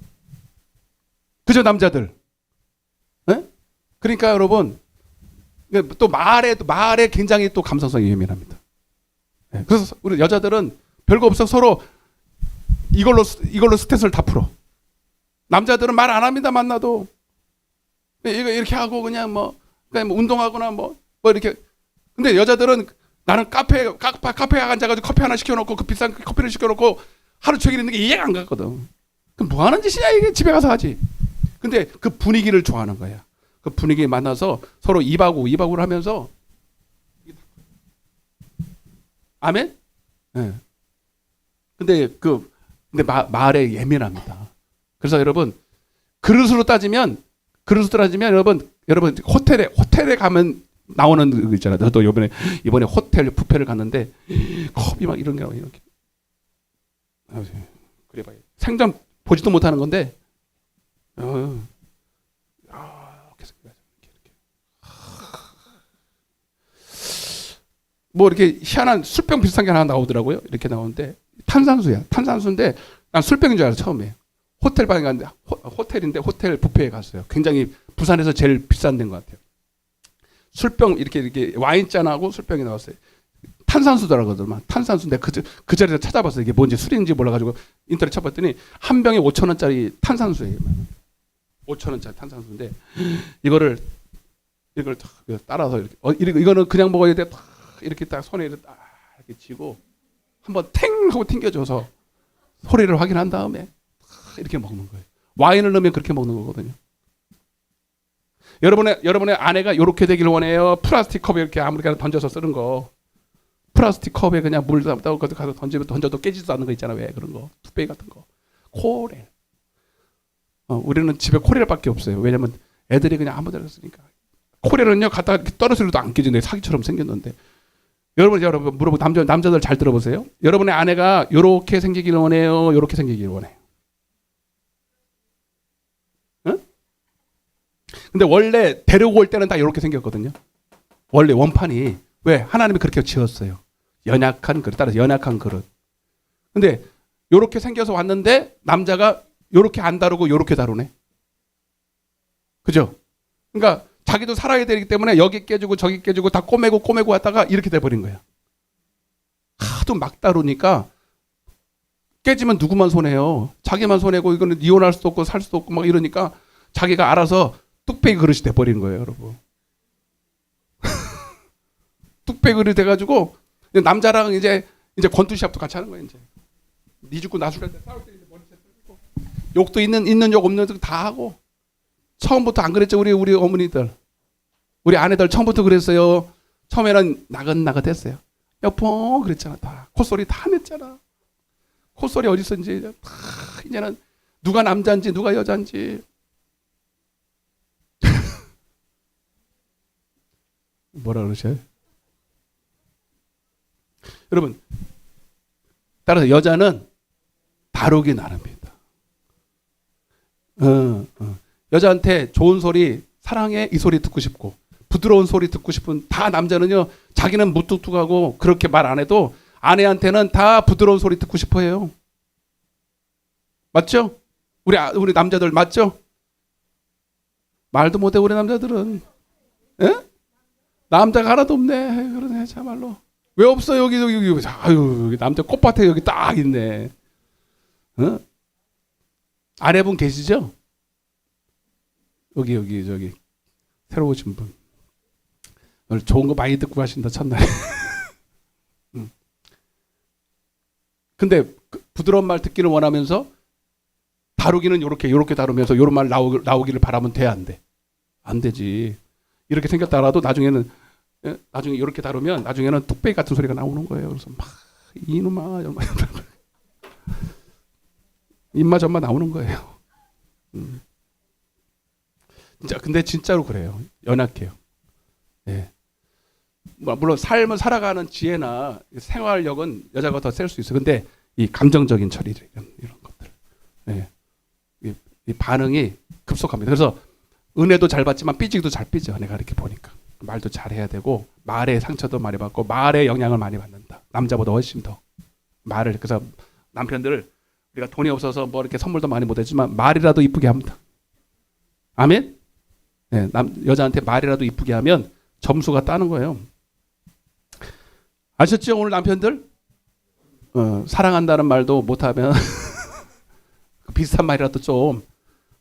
그죠, 남자들? 네? 그러니까 여러분 또 말에 굉장히 또 감성성이 예민합니다. 네. 그래서 우리 여자들은 별거 없어 서로 이걸로 스트레스를 다 풀어. 남자들은 말 안 합니다, 만나도. 이렇게 하고 그냥 뭐 운동하거나 뭐 이렇게. 근데 여자들은 나는 카페에 앉아가지고 커피 하나 시켜놓고 그 비싼 커피를 시켜놓고 하루 종일 있는 게 이해가 안 갔거든. 그럼 뭐 하는 짓이야 이게. 집에 가서 하지. 근데 그 분위기를 좋아하는 거야. 그 분위기에 만나서 서로 이바구를 하면서. 아멘? 네. 근데 말에 예민합니다. 그래서 여러분 그릇으로 따지면 여러분 호텔에 가면 나오는 거 있잖아요. 저도 이번에 호텔 뷔페를 갔는데 컵이 막 이런 게 이렇게. 그래 봐요. 생전 보지도 못하는 건데. 뭐 이렇게 희한한 술병 비슷한 게 하나 나오더라고요. 이렇게 나오는데 탄산수야. 탄산수인데 난 술병인 줄 알았어 처음에. 호텔 방에 갔는데 호텔인데 호텔 뷔페에 갔어요. 굉장히 부산에서 제일 비싼 데인 것 같아요. 술병 이렇게 와인잔하고 술병이 나왔어요. 탄산수더라거든요. 탄산수인데 그 자리에서 찾아봤어요. 이게 뭔지 술인지 몰라가지고 인터넷 쳐봤더니 한 병에 5,000원짜리 탄산수예요. 5,000원짜리 탄산수인데 이걸 딱 따라서 이렇게 이거는 그냥 먹어야 돼. 이렇게 딱 손에 이렇게 딱 이렇게 쥐고 한번 탱 하고 튕겨줘서 소리를 확인한 다음에 이렇게 먹는 거예요. 와인을 넣으면 그렇게 먹는 거거든요. 여러분의 아내가 이렇게 되길 원해요. 플라스틱 컵에 이렇게 아무렇게나 던져서 쓰는 거. 플라스틱 컵에 그냥 물 담다가 가서 던져도 깨지지도 않는 거 있잖아. 왜 그런 거. 뚝배기 같은 거. 코렐. 우리는 집에 코렐밖에 없어요. 왜냐면 애들이 그냥 아무 데나 쓰니까. 코렐은요 갖다 이렇게 떨어뜨려도 안 깨지네. 사기처럼 생겼는데. 여러분 물어보고 남자들 잘 들어보세요. 여러분의 아내가 이렇게 생기길 원해요. 이렇게 생기길 원해요. 응? 근데 원래 데리고 올 때는 다 이렇게 생겼거든요. 원래 원판이. 왜? 하나님이 그렇게 지었어요. 연약한 그릇. 따라서 연약한 그릇. 근데 이렇게 생겨서 왔는데 남자가 이렇게 안 다루고 이렇게 다루네. 그죠? 그러니까 자기도 살아야 되기 때문에 여기 깨지고 저기 깨지고 다 꼬매고 왔다가 이렇게 돼버린 거야. 하도 막 다루니까 깨지면 누구만 손해요? 자기만 손해고 이거는 이혼할 수도 없고 살 수도 없고 막 이러니까 자기가 알아서 뚝배기 그릇이 돼버리는 거예요, 여러분. 뚝배기 그릇이 돼가지고 남자랑 이제 권투시합도 같이 하는 거예요. 이제 니 죽고 나 죽을 때 싸울 때 이제 머리 째고 욕도 있는 욕 없는 욕 다 하고. 처음부터 안 그랬죠, 우리 어머니들. 우리 아내들 처음부터 그랬어요. 처음에는 나긋나긋했어요. 여보 그랬잖아. 다 콧소리 다 냈잖아. 콧소리 어디서 이제 다 이제는 누가 남자인지 누가 여자인지. 뭐라 그러셔요? 여러분, 따라서 여자는 다루기 나릅니다. 여자한테 좋은 소리, 사랑해 이 소리 듣고 싶고 부드러운 소리 듣고 싶은 다 남자는요. 자기는 무뚝뚝하고 그렇게 말 안 해도 아내한테는 다 부드러운 소리 듣고 싶어 해요. 맞죠? 우리 남자들 맞죠? 말도 못해 우리 남자들은. 에? 남자가 하나도 없네. 그러네 참말로. 왜 없어 여기 아유 여기 남자 꽃밭에 여기 딱 있네. 어? 아내분 계시죠? 여기 저기 새로 오신 분. 오늘 좋은 거 많이 듣고 가신다 첫날에. 근데 부드러운 말 듣기를 원하면서 다루기는 요렇게 다루면서 요런 말 나오기를 바라면 돼, 안 돼? 안 되지. 이렇게 생겼다라도 나중에 이렇게 다루면 나중에는 뚝배기 같은 소리가 나오는 거예요. 그래서 막 이놈아 입마 전마 나오는 거예요. 진짜 근데 진짜로 그래요. 연약해요. 예. 물론 삶을 살아가는 지혜나 생활력은 여자가 더 셀 수 있어요. 근데 이 감정적인 처리 이런 것들, 예. 이 반응이 급속합니다. 그래서 은혜도 잘 받지만 삐지기도 잘 삐져. 내가 이렇게 보니까 말도 잘해야 되고 말에 상처도 많이 받고 말에 영향을 많이 받는다. 남자보다 훨씬 더 말을. 그래서 남편들을 우리가 돈이 없어서 뭐 이렇게 선물도 많이 못했지만 말이라도 이쁘게 합니다. 아멘. 네, 여자한테 말이라도 이쁘게 하면 점수가 따는 거예요. 아셨죠? 오늘 남편들 사랑한다는 말도 못하면 비슷한 말이라도 좀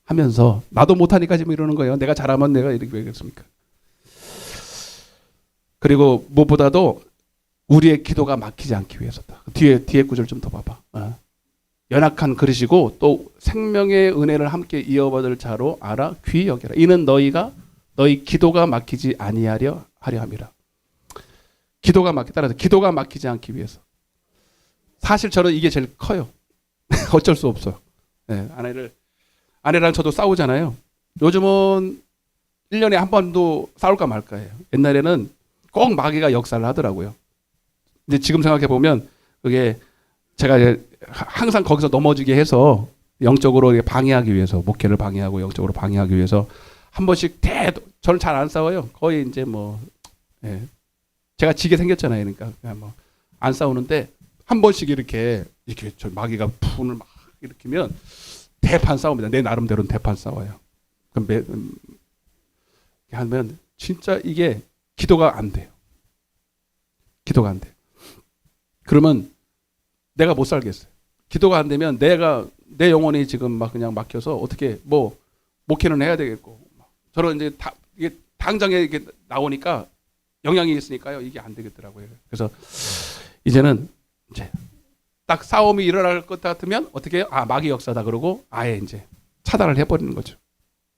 하면서 나도 못하니까 지금 이러는 거예요. 내가 잘하면 내가 이렇게 왜 그랬습니까? 그리고 무엇보다도 우리의 기도가 막히지 않기 위해서다. 뒤에 구절 좀 더 봐봐. 연약한 그릇이고 또 생명의 은혜를 함께 이어받을 자로 알아 귀히 여겨라. 이는 너희 기도가 막히지 아니하려 하려 함이라. 따라서 기도가 막히지 않기 위해서. 사실 저는 이게 제일 커요. 어쩔 수 없어요. 네, 아내랑 저도 싸우잖아요. 요즘은 1년에 한 번도 싸울까 말까예요. 옛날에는 꼭 마귀가 역사를 하더라고요. 근데 지금 생각해 보면 그게 제가 이제 항상 거기서 넘어지게 해서 영적으로 방해하기 위해서, 목회를 방해하고 영적으로 방해하기 위해서 한 번씩 저는 잘 안 싸워요. 거의 이제 예. 제가 지게 생겼잖아요. 그러니까 그냥 안 싸우는데 한 번씩 이렇게 저 마귀가 분을 막 일으키면 대판 싸웁니다. 내 나름대로는 대판 싸워요. 그럼 하면 진짜 이게 기도가 안 돼요. 기도가 안 돼요. 그러면 내가 못 살겠어요. 기도가 안 되면 내 영혼이 지금 막 그냥 막혀서 어떻게 뭐 목회는 해야 되겠고 저런 이제 이게 당장에 이게 나오니까 영향이 있으니까요. 이게 안 되겠더라고요. 그래서 이제는 이제 딱 싸움이 일어날 것 같으면 어떻게 해요? 아, 마귀 역사다 그러고 아예 이제 차단을 해버리는 거죠.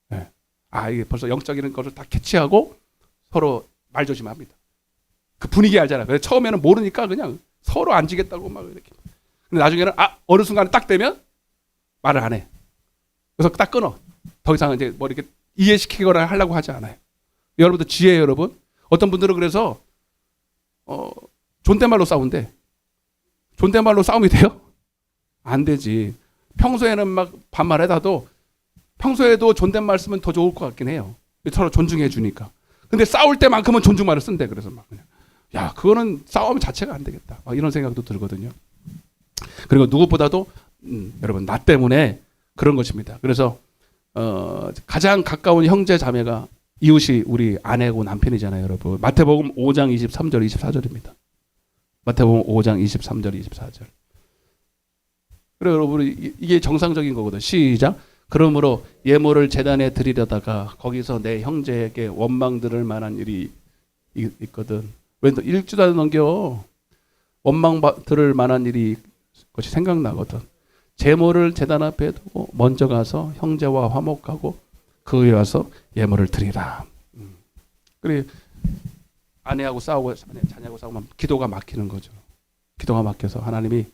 네. 아, 이게 벌써 영적인 것을 다 캐치하고 서로 말조심합니다. 그 분위기 알잖아요. 그래서 처음에는 모르니까 그냥 서로 안 지겠다고 막 이렇게. 근데 나중에는 어느 순간에 딱 되면 말을 안 해. 그래서 딱 끊어. 더 이상 이제 뭐 이렇게 이해시키거나 하려고 하지 않아요. 여러분들 지혜예요, 여러분. 어떤 분들은 그래서 존댓말로 싸운대. 존댓말로 싸움이 돼요? 안 되지. 평소에는 막 반말해다도 평소에도 존댓말 쓰면 더 좋을 것 같긴 해요. 서로 존중해 주니까. 근데 싸울 때만큼은 존중말을 쓴대. 그래서 막 그냥 야, 그거는 싸움 자체가 안 되겠다. 막 이런 생각도 들거든요. 그리고 누구보다도 여러분 나 때문에 그런 것입니다. 그래서 가장 가까운 형제 자매가 이웃이 우리 아내고 남편이잖아요, 여러분. 마태복음 5장 23절 24절입니다. 마태복음 5장 23절 24절. 그래 여러분 이게 정상적인 거거든. 시작. 그러므로 예물을 제단에 드리려다가 거기서 내 형제에게 원망 들을 만한 일이 있거든. 왜 너 읽지도 않아 넘겨. 원망 들을 만한 일이 것이 생각나거든. 제물을 제단 앞에 두고 먼저 가서 형제와 화목하고 그에 와서 예물을 드리라. 그래 아내하고 싸우고 자녀하고 싸우면 기도가 막히는 거죠. 기도가 막혀서 하나님이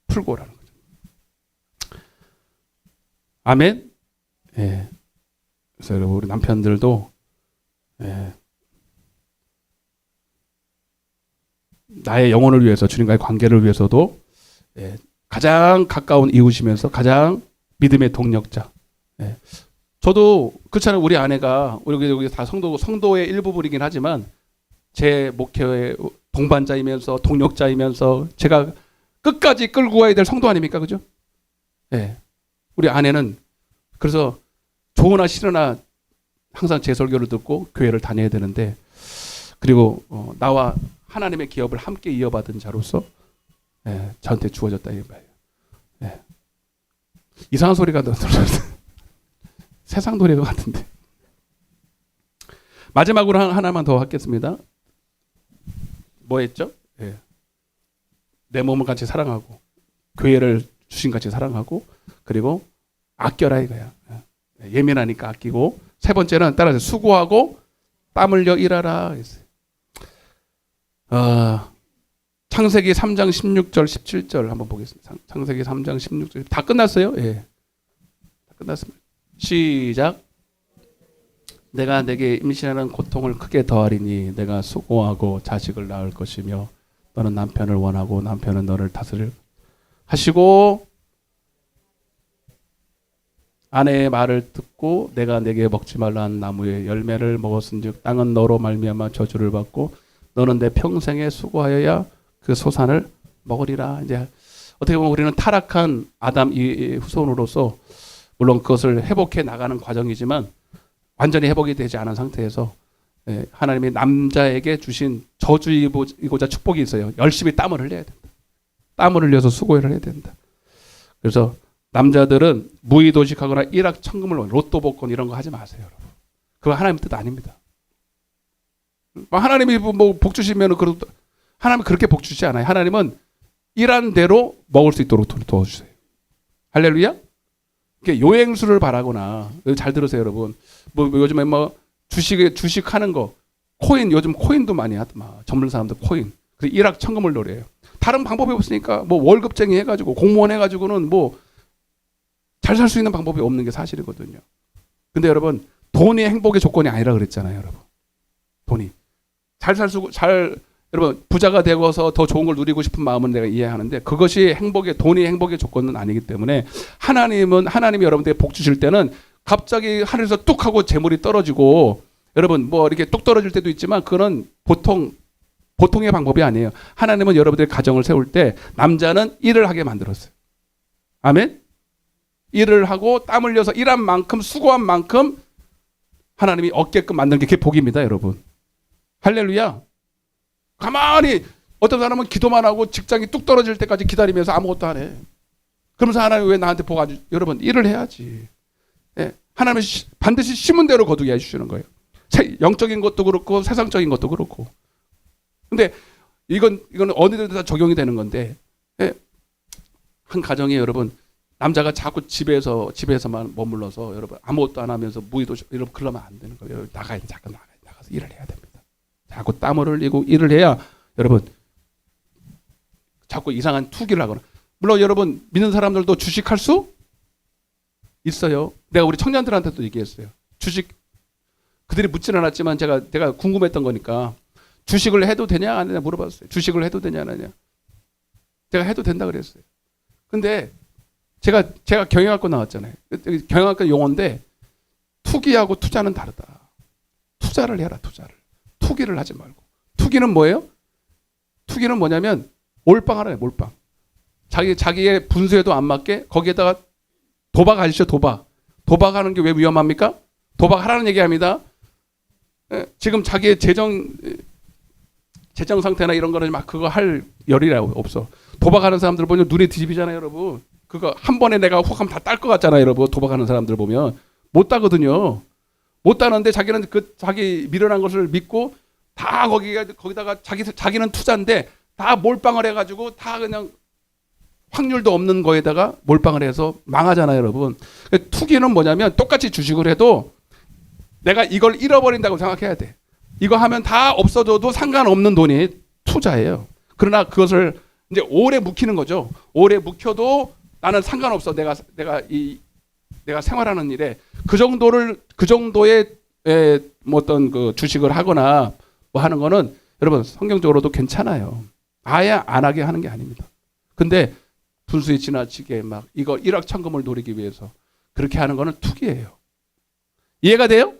풀고 오라는 거죠. 아멘. 예. 그래서 여러분 우리 남편들도 나의 영혼을 위해서 주님과의 관계를 위해서도 가장 가까운 이웃이면서 가장 믿음의 동력자. 저도 그렇잖아요. 우리 아내가 우리 다 성도의 일부분이긴 하지만 제 목회의 동반자이면서 동력자이면서 제가 끝까지 끌고 가야 될 성도 아닙니까, 그죠? 우리 아내는 그래서 좋으나 싫으나 항상 제 설교를 듣고 교회를 다녀야 되는데 그리고 나와 하나님의 기업을 함께 이어받은 자로서 저한테 주어졌다 이 말이에요. 이상한 소리가 들었어요. 세상 노래 같은데. 마지막으로 하나만 더 하겠습니다. 뭐 했죠? 내 몸을 같이 사랑하고 교회를 주신같이 사랑하고 그리고 아껴라 이거야. 예민하니까 아끼고 세 번째는 따라서 수고하고 땀 흘려 일하라. 창세기 3장 16절 17절 한번 보겠습니다. 창세기 3장 16절 다 끝났어요? 다 끝났습니다. 시작. 내가 내게 임신하는 고통을 크게 더하리니 내가 수고하고 자식을 낳을 것이며 너는 남편을 원하고 남편은 너를 다스릴 하시고 아내의 말을 듣고 내가 내게 먹지 말라 한 나무의 열매를 먹었은즉 땅은 너로 말미암아 저주를 받고 너는 내 평생에 수고하여야 그 소산을 먹으리라. 이제 어떻게 보면 우리는 타락한 아담 이 후손으로서 물론 그것을 회복해 나가는 과정이지만 완전히 회복이 되지 않은 상태에서 하나님이 남자에게 주신 저주이고자 축복이 있어요. 열심히 땀을 흘려야 된다. 땀을 흘려서 수고를 해야 된다. 그래서 남자들은 무의도식하거나 일확천금을 로또 복권 이런 거 하지 마세요. 여러분. 그거 하나님 뜻 아닙니다. 하나님이 뭐 복 주시면 하나님은 그렇게 복 주지 않아요. 하나님은 일한 대로 먹을 수 있도록 도와주세요. 할렐루야. 요행수를 바라거나 잘 들으세요, 여러분. 뭐 요즘에 뭐 주식하는 거 코인 요즘 코인도 많이 하더만 젊은 사람들 코인. 그래서 일확천금을 노려요. 다른 방법이 없으니까 뭐 월급쟁이 해가지고 공무원 해가지고는 뭐 잘 살 수 있는 방법이 없는 게 사실이거든요. 근데 여러분 돈이 행복의 조건이 아니라 그랬잖아요, 여러분. 돈이 여러분 부자가 되고서 더 좋은 걸 누리고 싶은 마음은 내가 이해하는데 그것이 돈이 행복의 조건은 아니기 때문에 하나님이 여러분들에게 복 주실 때는 갑자기 하늘에서 뚝 하고 재물이 떨어지고 여러분 뭐 이렇게 뚝 떨어질 때도 있지만 그거는 보통의 방법이 아니에요. 하나님은 여러분들의 가정을 세울 때 남자는 일을 하게 만들었어요. 아멘? 일을 하고 땀 흘려서 일한 만큼 수고한 만큼 하나님이 얻게끔 만든 게 그게 복입니다, 여러분. 할렐루야. 가만히 어떤 사람은 기도만 하고 직장이 뚝 떨어질 때까지 기다리면서 아무것도 안 해. 그러면서 하나님 왜 나한테 복안 주? 여러분 일을 해야지. 예. 하나님은 반드시 심은 대로 거두게 해주시는 거예요. 영적인 것도 그렇고 세상적인 것도 그렇고. 근데 이건 어디든 다 적용이 되는 건데, 예. 한 가정에 여러분 남자가 자꾸 집에서만 머물러서 여러분 아무것도 안 하면서 무의도 이러면 그러면 안 되는 거예요. 여러분 나가서 일을 해야 됩니다. 자꾸 땀을 흘리고 일을 해야 여러분 자꾸 이상한 투기를 하거나. 물론 여러분 믿는 사람들도 주식할 수 있어요. 내가 우리 청년들한테도 얘기했어요. 주식 그들이 묻지는 않았지만 내가 궁금했던 거니까 주식을 해도 되냐 안 되냐 물어봤어요. 주식을 해도 되냐 안 되냐. 제가 해도 된다 그랬어요. 근데 제가 경영학과 나왔잖아요. 경영학과 용어인데 투기하고 투자는 다르다. 투자를 해라. 투기를 하지 말고. 투기는 뭐예요? 투기는 뭐냐면 몰빵하라. 몰빵. 자기의 분수에도 안 맞게 거기에다가 도박하시죠. 도박하는 게 왜 위험합니까? 도박하라는 얘기합니다. 예, 지금 자기의 재정 상태나 이런 거는 막 그거 할 열이라고 없어. 도박하는 사람들 보면 눈에 뒤집이잖아요, 여러분. 그거 한 번에 내가 훅 하면 다 딸 것 같잖아요, 여러분. 도박하는 사람들 보면 못 따거든요. 못 따는데 자기는 자기 미련한 것을 믿고 다 거기다가 자기는 투자인데 다 몰빵을 해가지고 다 그냥 확률도 없는 거에다가 몰빵을 해서 망하잖아요, 여러분. 투기는 뭐냐면 똑같이 주식을 해도 내가 이걸 잃어버린다고 생각해야 돼. 이거 하면 다 없어져도 상관없는 돈이 투자예요. 그러나 그것을 이제 오래 묵히는 거죠. 오래 묵혀도 나는 상관없어. 내가 생활하는 일에 그 정도의 어떤 그 주식을 하거나 뭐 하는 거는 여러분 성경적으로도 괜찮아요. 아예 안 하게 하는 게 아닙니다. 근데 분수에 지나치게 막 이거 일확천금을 노리기 위해서 그렇게 하는 거는 투기예요. 이해가 돼요?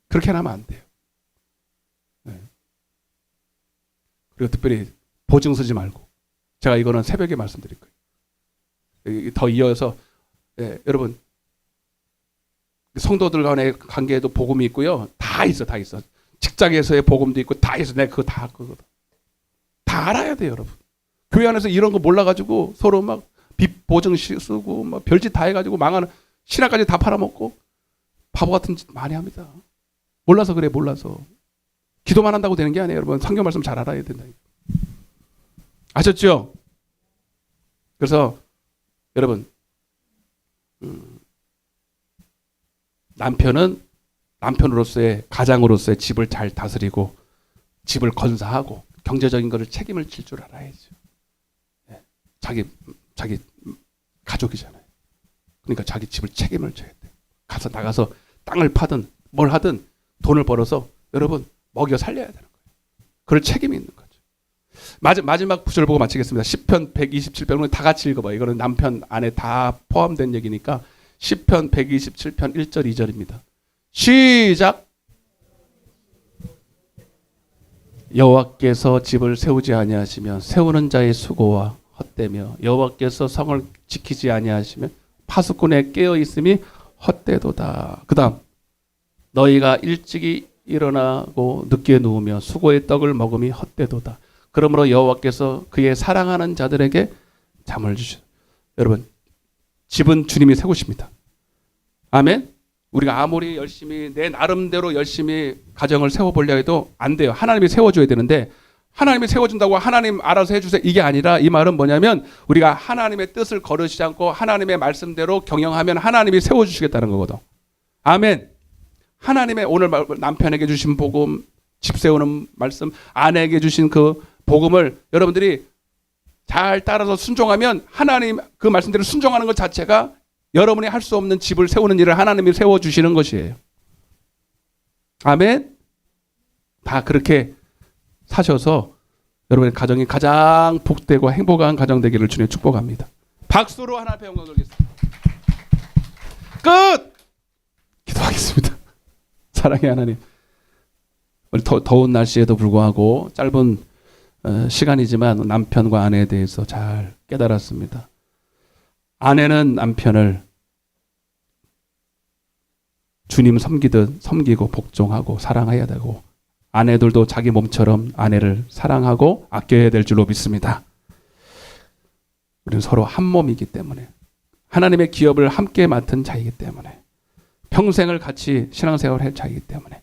그렇게 하면 안 돼요. 네. 그리고 특별히 보증 서지 말고. 제가 이거는 새벽에 말씀드릴 거예요. 더 이어서 여러분 성도들 간의 관계에도 복음이 있고요. 다 있어. 직장에서의 복음도 있고 다 있어. 내가 그거 다 알아야 돼요, 여러분. 교회 안에서 이런 거 몰라가지고 서로 막 빚 보증 쓰고 막 별짓 다 해가지고 망하는 신화까지 다 팔아먹고 바보 같은 짓 많이 합니다. 몰라서 그래, 몰라서. 기도만 한다고 되는 게 아니에요, 여러분. 성경 말씀 잘 알아야 된다. 아셨죠? 그래서 여러분 남편으로서의 가장으로서의 집을 잘 다스리고 집을 건사하고 경제적인 것을 책임을 질 줄 알아야죠. 자기 가족이잖아요. 그러니까 자기 집을 책임을 져야 돼요. 나가서 땅을 파든 뭘 하든 돈을 벌어서 여러분 먹여 살려야 되는 거예요. 그럴 책임이 있는 거죠. 마지막 구절 보고 마치겠습니다. 시편 127편은 다 같이 읽어봐요. 이거는 남편 안에 다 포함된 얘기니까 시편 127편 1절 2절입니다. 시작. 여호와께서 집을 세우지 아니하시면 세우는 자의 수고와 헛되며 여호와께서 성을 지키지 아니하시면 파수꾼의 깨어 있음이 헛되도다. 그다음 너희가 일찍이 일어나고 늦게 누우며 수고의 떡을 먹음이 헛되도다. 그러므로 여호와께서 그의 사랑하는 자들에게 잠을 주시오. 여러분 집은 주님이 세우십니다. 아멘. 우리가 아무리 열심히 내 나름대로 열심히 가정을 세워보려 해도 안 돼요. 하나님이 세워줘야 되는데 하나님이 세워준다고 하나님 알아서 해주세요. 이게 아니라 이 말은 뭐냐면 우리가 하나님의 뜻을 거르지 않고 하나님의 말씀대로 경영하면 하나님이 세워주시겠다는 거거든. 아멘. 하나님의 오늘 남편에게 주신 복음, 집 세우는 말씀, 아내에게 주신 그 복음을 여러분들이 잘 따라서 순종하면 하나님 그 말씀대로 순종하는 것 자체가 여러분이 할 수 없는 집을 세우는 일을 하나님이 세워주시는 것이에요. 아멘. 다 그렇게 사셔서 여러분의 가정이 가장 복되고 행복한 가정 되기를 주님 축복합니다. 박수로 하나님 앞에 영광 돌리겠습니다. 끝! 기도하겠습니다. 사랑의 하나님, 우리 더운 날씨에도 불구하고 짧은 시간이지만 남편과 아내에 대해서 잘 깨달았습니다. 아내는 남편을 주님 섬기듯 섬기고 복종하고 사랑해야 되고 아내들도 자기 몸처럼 아내를 사랑하고 아껴야 될 줄로 믿습니다. 우리는 서로 한 몸이기 때문에, 하나님의 기업을 함께 맡은 자이기 때문에, 평생을 같이 신앙생활을 할 자이기 때문에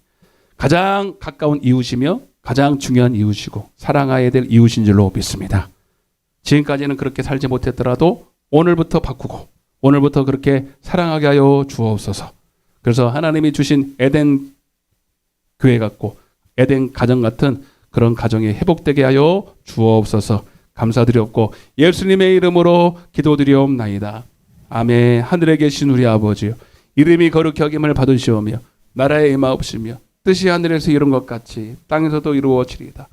가장 가까운 이웃이며 가장 중요한 이웃이고 사랑해야 될 이웃인 줄로 믿습니다. 지금까지는 그렇게 살지 못했더라도 오늘부터 바꾸고 오늘부터 그렇게 사랑하게 하여 주옵소서. 그래서 하나님이 주신 에덴 교회 같고 에덴 가정 같은 그런 가정이 회복되게 하여 주옵소서. 감사드렸고 예수님의 이름으로 기도드리옵나이다. 아멘. 하늘에 계신 우리 아버지요, 이름이 거룩히 여김을 받으시오며 나라에 임하옵시며 뜻이 하늘에서 이룬 것 같이 땅에서도 이루어지리이다.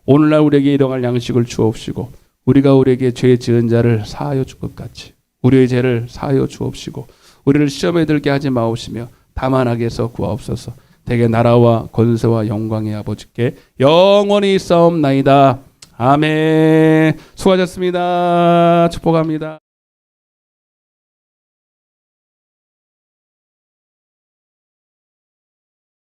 오늘날 우리에게 일용할 양식을 주옵시고 우리가 우리에게 죄 지은 자를 사하여 줄 것 같이 우리의 죄를 사하여 주옵시고 우리를 시험에 들게 하지 마옵시며 다만 악에서 구하옵소서. 대개 나라와 권세와 영광의 아버지께 영원히 있사옵나이다. 아멘. 수고하셨습니다. 축복합니다.